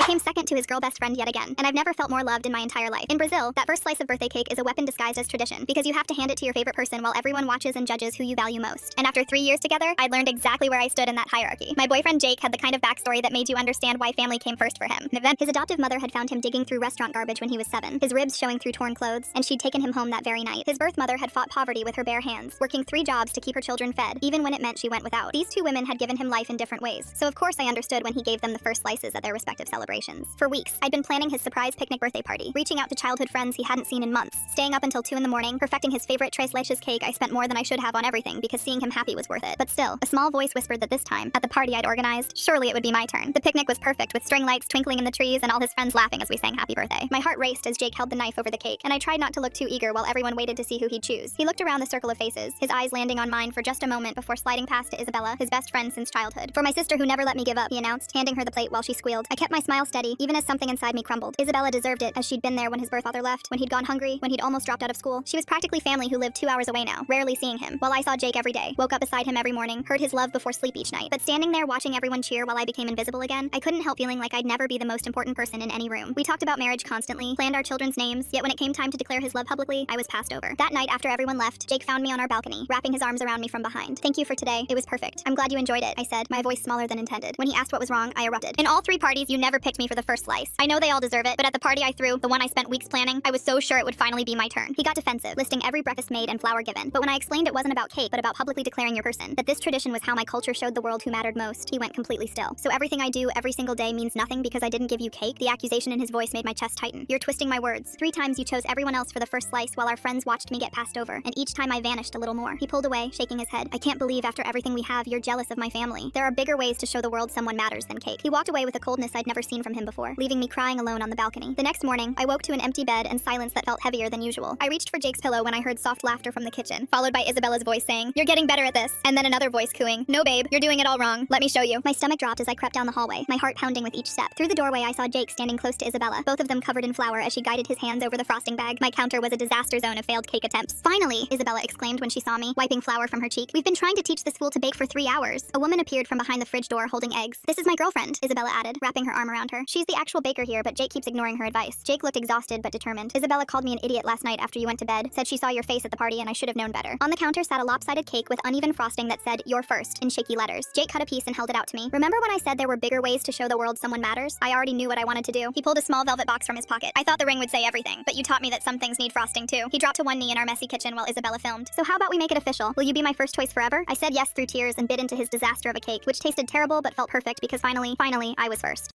I came second to his girl best friend yet again, and I've never felt more loved in my entire life. In Brazil, that first slice of birthday cake is a weapon disguised as tradition, because you have to hand it to your favorite person while everyone watches and judges who you value most. And after 3 years together, I'd learned exactly where I stood in that hierarchy. My boyfriend Jake had the kind of backstory that made you understand why family came first for him. His adoptive mother had found him digging through restaurant garbage when he was 7, his ribs showing through torn clothes, and she'd taken him home that very night. His birth mother had fought poverty with her bare hands, working 3 jobs to keep her children fed, even when it meant she went without. These 2 women had given him life in different ways, so of course I understood when he gave them the first slices at their respective celebrations. For weeks, I'd been planning his surprise picnic birthday party, reaching out to childhood friends he hadn't seen in months, staying up until 2 in the morning, perfecting his favorite tres leches cake. I spent more than I should have on everything because seeing him happy was worth it. But still, a small voice whispered that this time, at the party I'd organized, surely it would be my turn. The picnic was perfect, with string lights twinkling in the trees and all his friends laughing as we sang happy birthday. My heart raced as Jake held the knife over the cake, and I tried not to look too eager while everyone waited to see who he'd choose. He looked around the circle of faces, his eyes landing on mine for just a moment before sliding past to Isabella, his best friend since childhood. "For my sister who never let me give up," he announced, handing her the plate while she squealed. I kept my smile steady, even as something inside me crumbled. Isabella deserved it, as she'd been there when his birth father left, when he'd gone hungry, when he'd almost dropped out of school. She was practically family who lived 2 hours away now, rarely seeing him, while I saw Jake every day, woke up beside him every morning, heard his love before sleep each night. But standing there watching everyone cheer while I became invisible again, I couldn't help feeling like I'd never be the most important person in any room. We talked about marriage constantly, planned our children's names, yet when it came time to declare his love publicly, I was passed over. That night after everyone left, Jake found me on our balcony, wrapping his arms around me from behind. "Thank you for today. It was perfect. I'm glad you enjoyed it," I said, my voice smaller than intended. When he asked what was wrong, I erupted. "In all 3 parties, you never picked me for the first slice. I know they all deserve it, but at the party I threw, the one I spent weeks planning, I was so sure it would finally be my turn." He got defensive, listing every breakfast made and flower given. But when I explained it wasn't about cake, but about publicly declaring your person, that this tradition was how my culture showed the world who mattered most, he went completely still. "So everything I do every single day means nothing because I didn't give you cake?" The accusation in his voice made my chest tighten. "You're twisting my words. 3 times you chose everyone else for the first slice while our friends watched me get passed over, and each time I vanished a little more." He pulled away, shaking his head. "I can't believe after everything we have, you're jealous of my family. There are bigger ways to show the world someone matters than cake." He walked away with a coldness I'd never seen from him before, leaving me crying alone on the balcony. The next morning, I woke to an empty bed and silence that felt heavier than usual. I reached for Jake's pillow when I heard soft laughter from the kitchen, followed by Isabella's voice saying, "You're getting better at this," and then another voice cooing, "No babe, you're doing it all wrong. Let me show you." My stomach dropped as I crept down the hallway, my heart pounding with each step. Through the doorway I saw Jake standing close to Isabella, both of them covered in flour as she guided his hands over the frosting bag. My counter was a disaster zone of failed cake attempts. "Finally," Isabella exclaimed when she saw me, wiping flour from her cheek. "We've been trying to teach this fool to bake for 3 hours." A woman appeared from behind the fridge door holding eggs. "This is my girlfriend," Isabella added, wrapping her arm around her. "She's the actual baker here, but Jake keeps ignoring her advice." Jake looked exhausted but determined. "Isabella called me an idiot last night after you went to bed, said she saw your face at the party and I should have known better." On the counter sat a lopsided cake with uneven frosting that said, "You're first," in shaky letters. Jake cut a piece and held it out to me. "Remember when I said there were bigger ways to show the world someone matters?" I already knew what I wanted to do. He pulled a small velvet box from his pocket. "I thought the ring would say everything, but you taught me that some things need frosting too." He dropped to one knee in our messy kitchen while Isabella filmed. "So how about we make it official? Will you be my first choice forever?" I said yes through tears and bit into his disaster of a cake, which tasted terrible but felt perfect because finally, I was first.